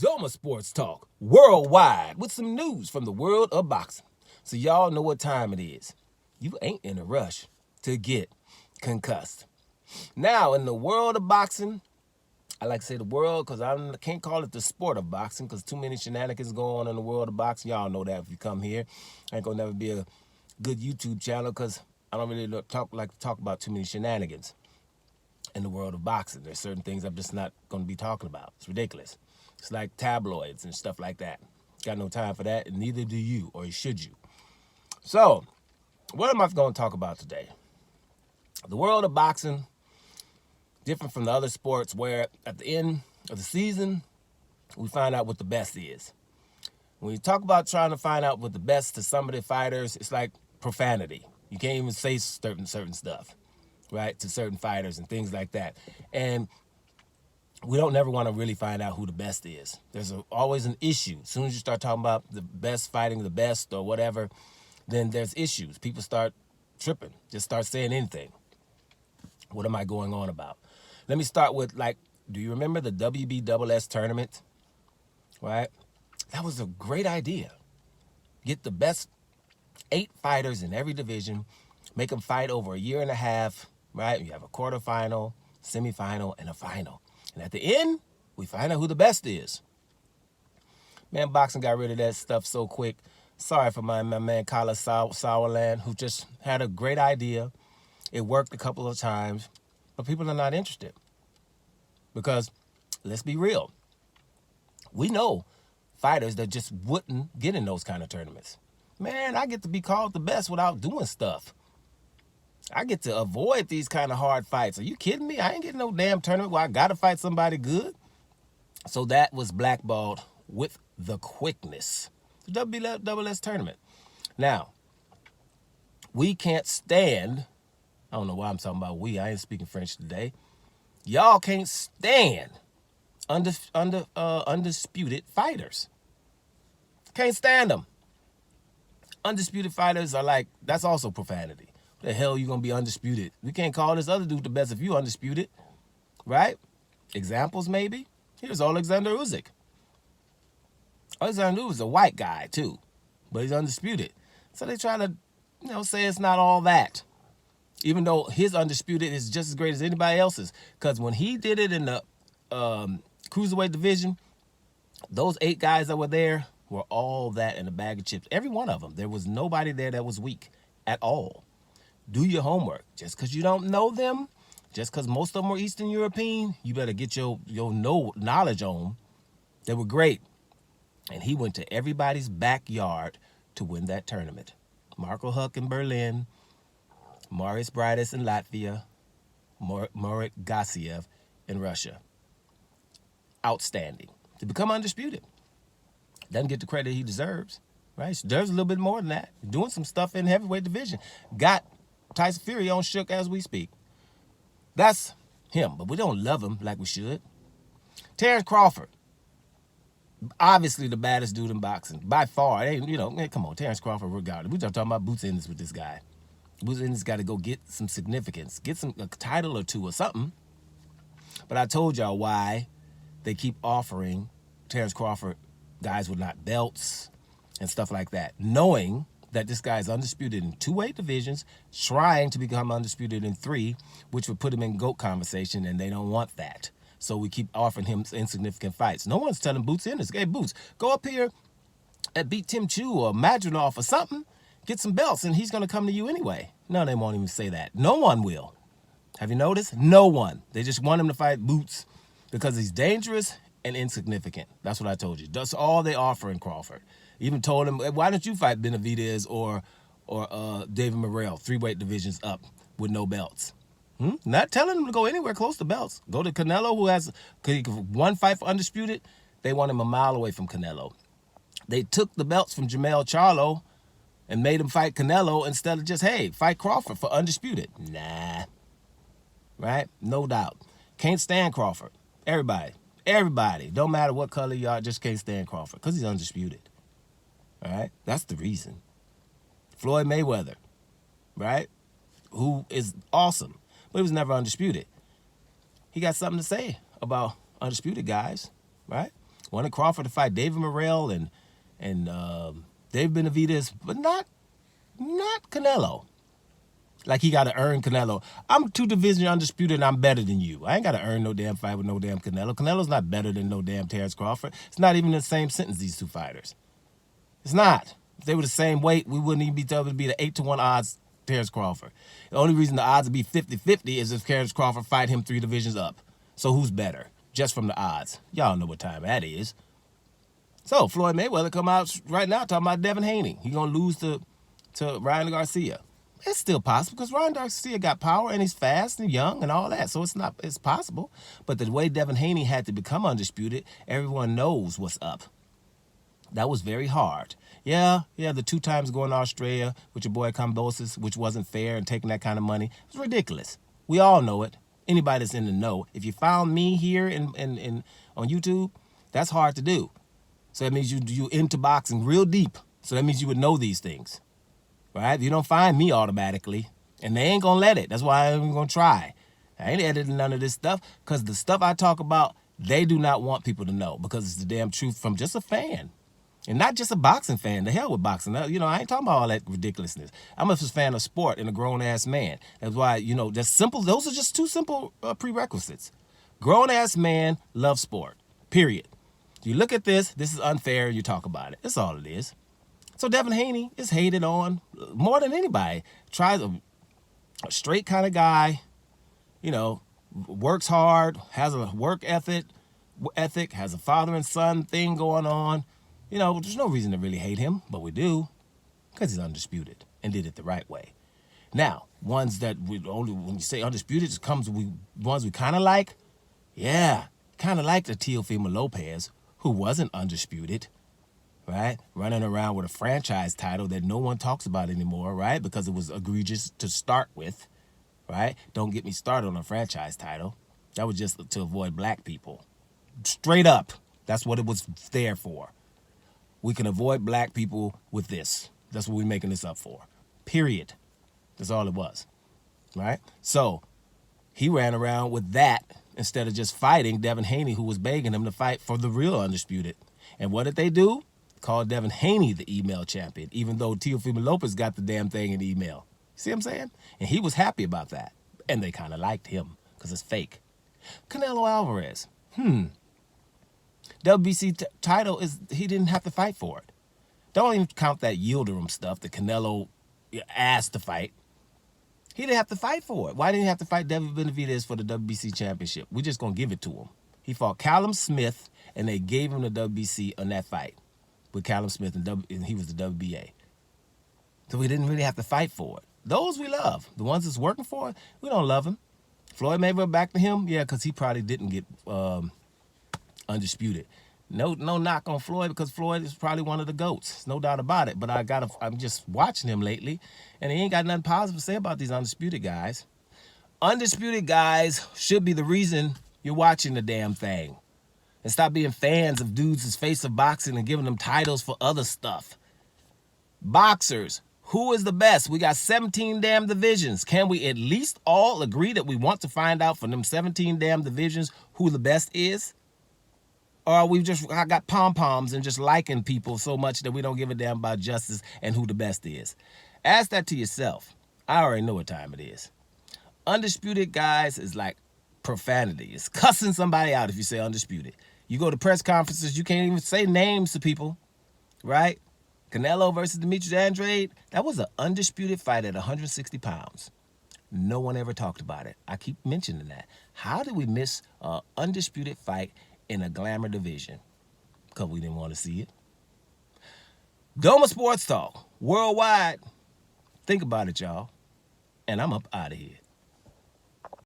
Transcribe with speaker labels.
Speaker 1: Doma Sports Talk worldwide with some news from the world of boxing. So y'all know what time it is. You ain't in a rush to get concussed. Now, in the world of boxing, I like to say the world because I can't call it the sport of boxing because too many shenanigans go on in the world of boxing. Y'all know that if you come here. Ain't gonna never be a good YouTube channel because I don't really like to talk about too many shenanigans in the world of boxing. There's certain things I'm just not going to be talking about. It's ridiculous. It's like tabloids and stuff like that. Got no time for that, and neither do you, or should you. So, what am I going to talk about today? The world of boxing, different from the other sports where at the end of the season, we find out what the best is. When you talk about trying to find out what the best to some of the fighters, it's like profanity. You can't even say certain stuff, right, to certain fighters and things like that. And we don't never want to really find out who the best is. There's always an issue. As soon as you start talking about the best fighting the best or whatever, then there's issues. People start tripping, just start saying anything. What am I going on about? Let me start with, do you remember the WBSS tournament, right? That was a great idea. Get the best 8 fighters in every division, make them fight over a year and a half, right? You have a quarterfinal, semifinal, and a final. And at the end, we find out who the best is. Man, boxing got rid of that stuff so quick. Sorry for my man, Kyle Sauerland, who just had a great idea. It worked a couple of times, but people are not interested. Because, let's be real, we know fighters that just wouldn't get in those kind of tournaments. Man, I get to be called the best without doing stuff. I get to avoid these kind of hard fights. Are you kidding me? I ain't getting no damn tournament where I got to fight somebody good. So that was blackballed with the quickness. The WBSS tournament. Now, we can't stand, I don't know why I'm talking about we, I ain't speaking French today. Y'all can't stand undisputed fighters. Can't stand them. Undisputed fighters are like, that's also profanity. What the hell you gonna be undisputed? We can't call this other dude the best if you undisputed, right? Examples maybe? Here's Alexander Usyk. Alexander Usyk is a white guy too, but he's undisputed. So they try to, say it's not all that. Even though his undisputed is just as great as anybody else's. Because when he did it in the cruiserweight division, those 8 guys that were there were all that in a bag of chips. Every one of them. There was nobody there that was weak at all. Do your homework. Just because you don't know them, just because most of them were Eastern European, you better get your knowledge on them. They were great. And he went to everybody's backyard to win that tournament. Marco Huck in Berlin, Maurice Bridas in Latvia, Murat Gassiev in Russia. Outstanding. To become undisputed. Doesn't get the credit he deserves, right? He deserves a little bit more than that. Doing some stuff in the heavyweight division. Got Tyson Fury on shook as we speak. That's him, but we don't love him like we should. Terrence Crawford. Obviously the baddest dude in boxing. By far. Come on, Terrence Crawford, regardless. We're talking about boots in this with this guy. Boots in this got to go get some significance. Get a title or two or something. But I told y'all why they keep offering Terrence Crawford guys with not belts and stuff like that, knowing that this guy is undisputed in 2 weight divisions, trying to become undisputed in 3, which would put him in GOAT conversation, and they don't want that. So we keep offering him insignificant fights. No one's telling Boots in this. Hey, Boots, go up here and beat Tim Chu or Madronov or something, get some belts, and he's going to come to you anyway. No, they won't even say that. No one will. Have you noticed? No one. They just want him to fight Boots because he's dangerous and insignificant. That's what I told you. That's all they offer in Crawford. Even told him, why don't you fight Benavidez or David Morrell, 3 weight divisions up with no belts? Not telling him to go anywhere close to belts. Go to Canelo, who has 1 fight for undisputed. They want him a mile away from Canelo. They took the belts from Jermell Charlo and made him fight Canelo instead of just, hey, fight Crawford for undisputed. Nah. Right? No doubt. Can't stand Crawford. Everybody. Don't matter what color you are, just can't stand Crawford because he's undisputed. All right? That's the reason. Floyd Mayweather, right? Who is awesome, but he was never undisputed. He got something to say about undisputed guys, right? Wanted Crawford to fight David Morrell and Dave Benavidez, but not Canelo. Like he got to earn Canelo. I'm 2 division undisputed and I'm better than you. I ain't got to earn no damn fight with no damn Canelo. Canelo's not better than no damn Terrence Crawford. It's not even the same sentence, these 2 fighters. It's not. If they were the same weight, we wouldn't even be able to be the 8-1 odds Terrence Crawford. The only reason the odds would be 50-50 is if Terrence Crawford fight him 3 divisions up. So who's better? Just from the odds. Y'all know what time that is. So Floyd Mayweather come out right now talking about Devin Haney. He going to lose to Ryan Garcia. It's still possible because Ryan Garcia got power and he's fast and young and all that. So it's possible. But the way Devin Haney had to become undisputed, everyone knows what's up. That was very hard. Yeah, the 2 times going to Australia with your boy Kambosos, which wasn't fair, and taking that kind of money. It was ridiculous. We all know it. Anybody that's in the know. If you found me here on YouTube, that's hard to do. So that means you into boxing real deep. So that means you would know these things. Right? You don't find me automatically, and they ain't gonna let it. That's why I ain't gonna try. I ain't editing none of this stuff, because the stuff I talk about, they do not want people to know, because it's the damn truth from just a fan. And not just a boxing fan. The hell with boxing. I ain't talking about all that ridiculousness. I'm a fan of sport and a grown-ass man. That's why, that's simple. Those are just 2 simple prerequisites. Grown-ass man loves sport, period. You look at this is unfair, and you talk about it. That's all it is. So Devin Haney is hated on more than anybody. Tries a straight kind of guy, works hard, has a work ethic, has a father and son thing going on. There's no reason to really hate him, but we do, because he's undisputed and did it the right way. Now, ones that when you say undisputed, it comes with ones we kind of like. Yeah, kind of like the Teofimo Lopez, who wasn't undisputed. Right? Running around with a franchise title that no one talks about anymore, right? Because it was egregious to start with, right? Don't get me started on a franchise title. That was just to avoid black people. Straight up. That's what it was there for. We can avoid black people with this. That's what we're making this up for. Period. That's all it was, right? So he ran around with that instead of just fighting Devin Haney, who was begging him to fight for the real undisputed. And what did they do? Called Devin Haney the email champion, even though Teofimo Lopez got the damn thing in email. See what I'm saying? And he was happy about that. And they kind of liked him because it's fake. Canelo Alvarez. WBC title he didn't have to fight for it. Don't even count that Yildirim stuff that Canelo asked to fight. He didn't have to fight for it. Why didn't he have to fight David Benavidez for the WBC championship? We're just going to give it to him. He fought Callum Smith, and they gave him the WBC on that fight with Callum Smith, and he was the WBA. So we didn't really have to fight for it. Those we love. The ones that's working for it, we don't love him. Floyd Mayweather back to him? Yeah, because he probably didn't get undisputed. No knock on Floyd, because Floyd is probably one of the GOATs. No doubt about it. But I'm just watching him lately, and he ain't got nothing positive to say about these undisputed guys. Undisputed guys should be the reason you're watching the damn thing. And stop being fans of dudes as face of boxing and giving them titles for other stuff. Boxers, who is the best? We got 17 damn divisions. Can we at least all agree that we want to find out from them 17 damn divisions who the best is? Or are we just got pom-poms and just liking people so much that we don't give a damn about justice and who the best is? Ask that to yourself. I already know what time it is. Undisputed guys is like profanity. It's cussing somebody out if you say undisputed. You go to press conferences, you can't even say names to people, right? Canelo versus Demetrius Andrade, that was an undisputed fight at 160 pounds. No one ever talked about it. I keep mentioning that. How did we miss an undisputed fight in a glamour division? Because we didn't want to see it. Doma Sports Talk, worldwide. Think about it, y'all. And I'm up out of here.